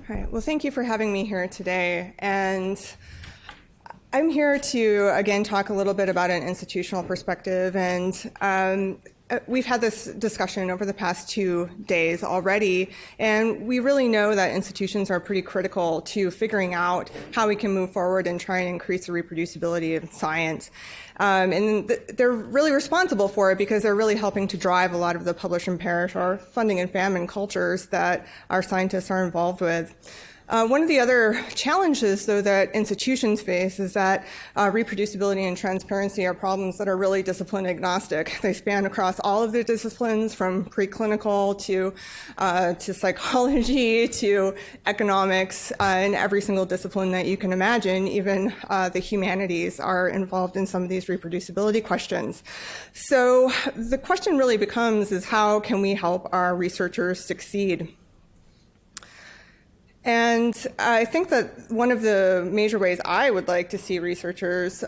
All right. Well, thank you for having me here today. And I'm here to, again, talk a little bit about an institutional perspective. And we've had this discussion over the past 2 days already, and we really know that institutions are pretty critical to figuring out how we can move forward and try and increase the reproducibility of science. And they're really responsible for it because they're really helping to drive a lot of the publish and perish or funding and famine cultures that our scientists are involved with. One of the other challenges, though, that institutions face is that reproducibility and transparency are problems that are really discipline agnostic. They span across all of the disciplines, from preclinical to psychology to economics, and every single discipline that you can imagine. Even the humanities are involved in some of these reproducibility questions. So the question really becomes is how can we help our researchers succeed? And I think that one of the major ways I would like to see researchers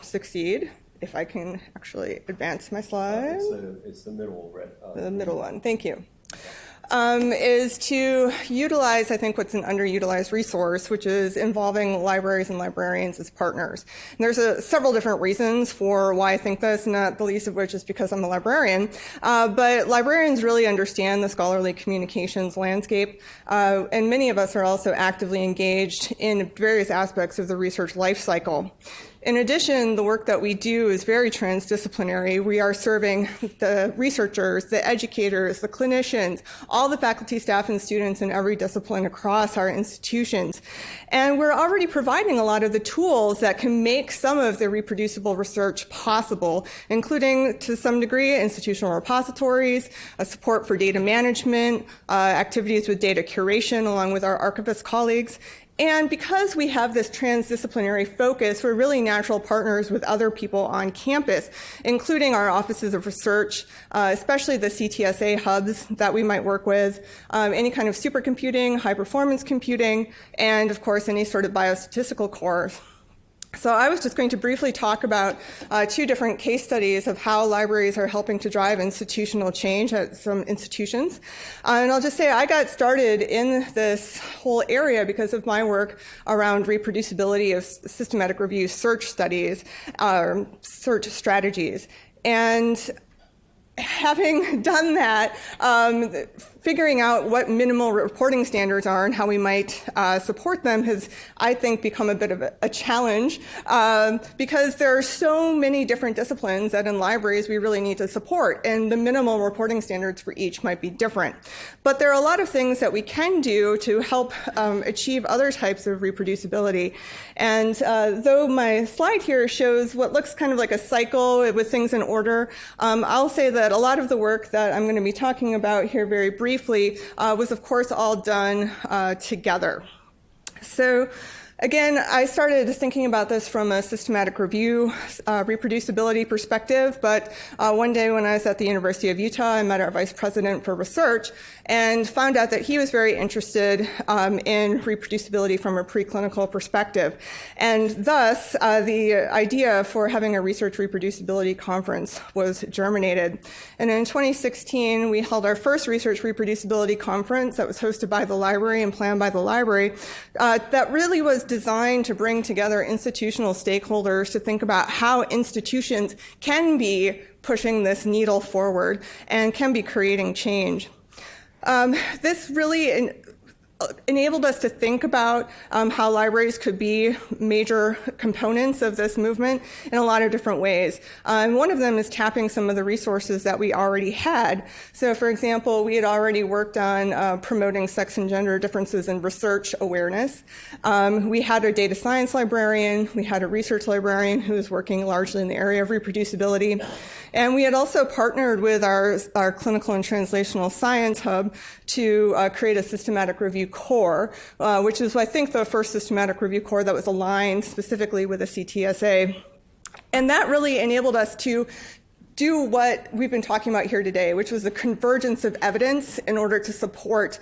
succeed, if I can actually advance my slide. It's the middle, the middle one, thank you. Is to utilize, I think, what's an underutilized resource, which is involving libraries and librarians as partners. And there's several different reasons for why I think this, not the least of which is because I'm a librarian. But librarians really understand the scholarly communications landscape, and many of us are also actively engaged in various aspects of the research life cycle. In addition, the work that we do is very transdisciplinary. We are serving the researchers, the educators, the clinicians, all the faculty, staff, and students in every discipline across our institutions. And we're already providing a lot of the tools that can make some of the reproducible research possible, including, to some degree, institutional repositories, support for data management, activities with data curation along with our archivist colleagues. And because we have this transdisciplinary focus, we're really natural partners with other people on campus, including our offices of research, especially the CTSA hubs that we might work with, any kind of supercomputing, high-performance computing, and, of course, any sort of biostatistical cores. So I was just going to briefly talk about 2 different case studies of how libraries are helping to drive institutional change at some institutions. And I'll just say I got started in this whole area because of my work around reproducibility of systematic review search studies, search strategies. And having done that, figuring out what minimal reporting standards are and how we might support them has, I think, become a bit of a challenge because there are so many different disciplines that in libraries we really need to support, and the minimal reporting standards for each might be different. But there are a lot of things that we can do to help achieve other types of reproducibility. And though my slide here shows what looks kind of like a cycle with things in order, I'll say that a lot of the work that I'm going to be talking about here very briefly was, of course, all done together. So again, I started thinking about this from a systematic review, reproducibility perspective, but one day when I was at the University of Utah, I met our vice president for research and found out that he was very interested in reproducibility from a preclinical perspective. And thus, the idea for having a research reproducibility conference was germinated. And in 2016, we held our first research reproducibility conference that was hosted by the library and planned by the library that really was designed to bring together institutional stakeholders to think about how institutions can be pushing this needle forward and can be creating change. This really enabled us to think about how libraries could be major components of this movement in a lot of different ways. And one of them is tapping some of the resources that we already had. So, for example, we had already worked on promoting sex and gender differences in research awareness. We had a data science librarian. We had a research librarian who was working largely in the area of reproducibility. And we had also partnered with our clinical and translational science hub to create a systematic review core, which is, I think, the first systematic review core that was aligned specifically with the CTSA. And that really enabled us to do what we've been talking about here today, which was the convergence of evidence in order to support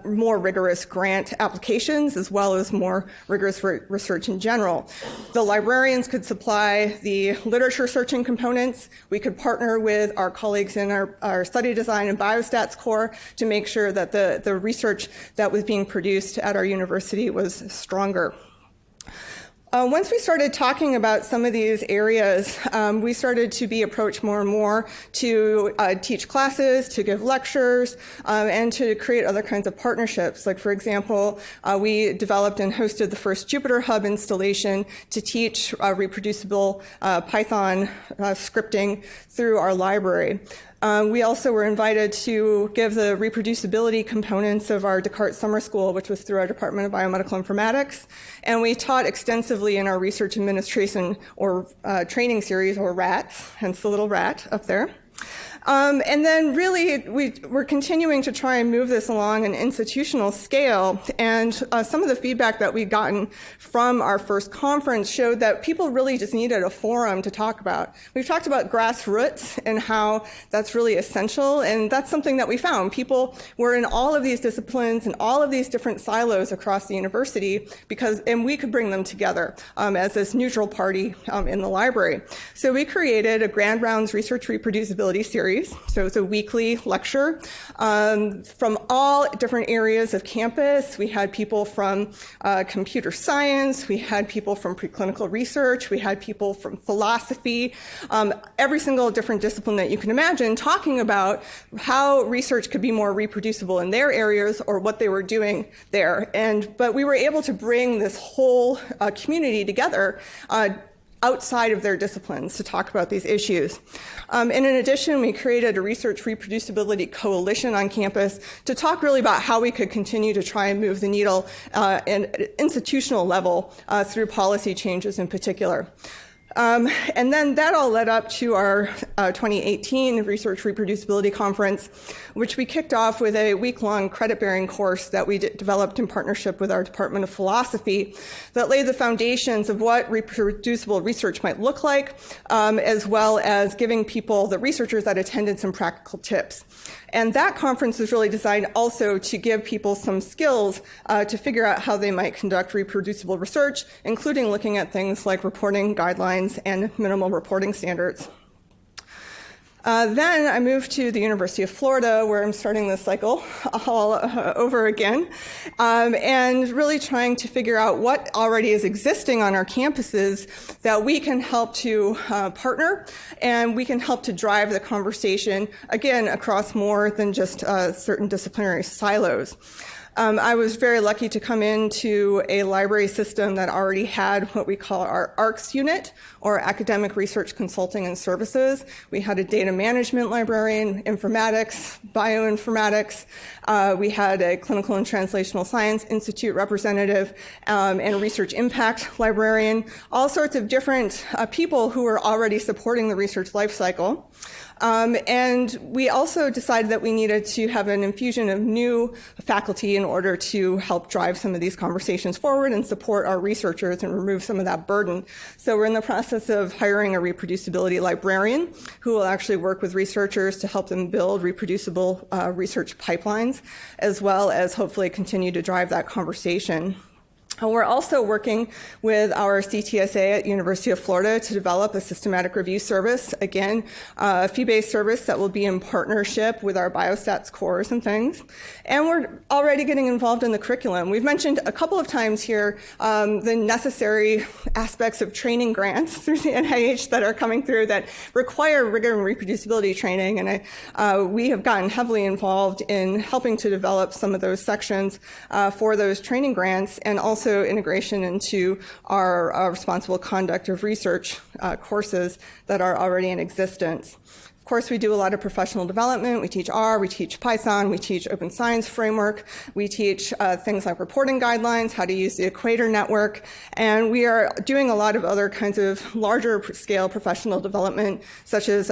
more rigorous grant applications as well as more rigorous research in general. The librarians could supply the literature searching components. We could partner with our colleagues in our study design and biostats core to make sure that the research that was being produced at our university was stronger. Once we started talking about some of these areas, we started to be approached more and more to teach classes, to give lectures, and to create other kinds of partnerships. Like, for example, we developed and hosted the first Jupyter Hub installation to teach reproducible Python scripting through our library. We also were invited to give the reproducibility components of our Descartes Summer School, which was through our Department of Biomedical Informatics. And we taught extensively in our Research Administration or Training Series, or RATs, hence the little rat up there. And then really, we're continuing to try and move this along an institutional scale. And some of the feedback that we've gotten from our first conference showed that people really just needed a forum to talk about. We've talked about grassroots and how that's really essential. And that's something that we found. People were in all of these disciplines and all of these different silos across the university and we could bring them together as this neutral party in the library. So we created a Grand Rounds Research Reproducibility Series. So it's a weekly lecture from all different areas of campus. We had people from computer science, we had people from preclinical research, we had people from philosophy, every single different discipline that you can imagine, talking about how research could be more reproducible in their areas or what they were doing there. But we were able to bring this whole community together outside of their disciplines to talk about these issues. And in addition, we created a research reproducibility coalition on campus to talk really about how we could continue to try and move the needle at an institutional level through policy changes in particular. And then that all led up to our 2018 Research Reproducibility Conference, which we kicked off with a week-long credit-bearing course that we developed in partnership with our Department of Philosophy that laid the foundations of what reproducible research might look like, as well as giving people, the researchers that attended, some practical tips. And that conference was really designed also to give people some skills to figure out how they might conduct reproducible research, including looking at things like reporting guidelines and minimal reporting standards. Then I moved to the University of Florida, where I'm starting this cycle all over again, and really trying to figure out what already is existing on our campuses that we can help to partner, and we can help to drive the conversation, again, across more than just certain disciplinary silos. I was very lucky to come into a library system that already had what we call our ARCS unit, or Academic Research Consulting and Services. We had a data management librarian, informatics, bioinformatics. We had a clinical and translational science institute representative, and a research impact librarian, all sorts of different people who were already supporting the research life cycle. And we also decided that we needed to have an infusion of new faculty in order to help drive some of these conversations forward and support our researchers and remove some of that burden. So we're in the process of hiring a reproducibility librarian who will actually work with researchers to help them build reproducible research pipelines, as well as hopefully continue to drive that conversation. And we're also working with our CTSA at University of Florida to develop a systematic review service, again, a fee-based service that will be in partnership with our biostats cores and things. And we're already getting involved in the curriculum. We've mentioned a couple of times here the necessary aspects of training grants through the NIH that are coming through that require rigor and reproducibility training. And we have gotten heavily involved in helping to develop some of those sections for those training grants, and also integration into our responsible conduct of research courses that are already in existence. Of course, we do a lot of professional development. We teach R, we teach Python, we teach open science framework, we teach things like reporting guidelines, how to use the Equator network, and we are doing a lot of other kinds of larger scale professional development, such as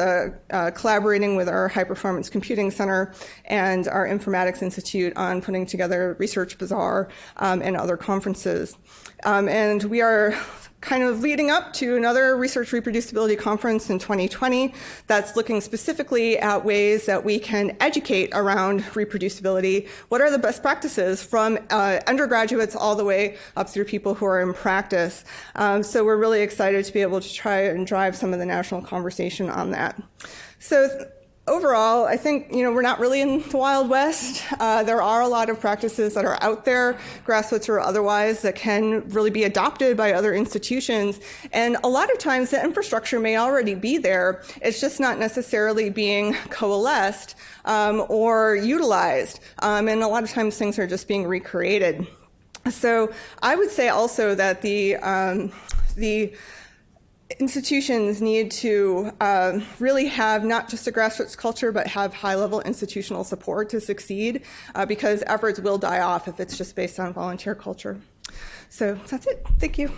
collaborating with our High Performance Computing Center and our Informatics Institute on putting together Research Bazaar and other conferences. And we are kind of leading up to another research reproducibility conference in 2020 that's looking specifically at ways that we can educate around reproducibility. What are the best practices from undergraduates all the way up through people who are in practice? So we're really excited to be able to try and drive some of the national conversation on that. So overall, I think, we're not really in the Wild West. There are a lot of practices that are out there, grassroots or otherwise, that can really be adopted by other institutions. And a lot of times the infrastructure may already be there. It's just not necessarily being coalesced or utilized. And a lot of times things are just being recreated. So I would say also that the institutions need to really have not just a grassroots culture, but have high-level institutional support to succeed, because efforts will die off if it's just based on volunteer culture. So that's it. Thank you.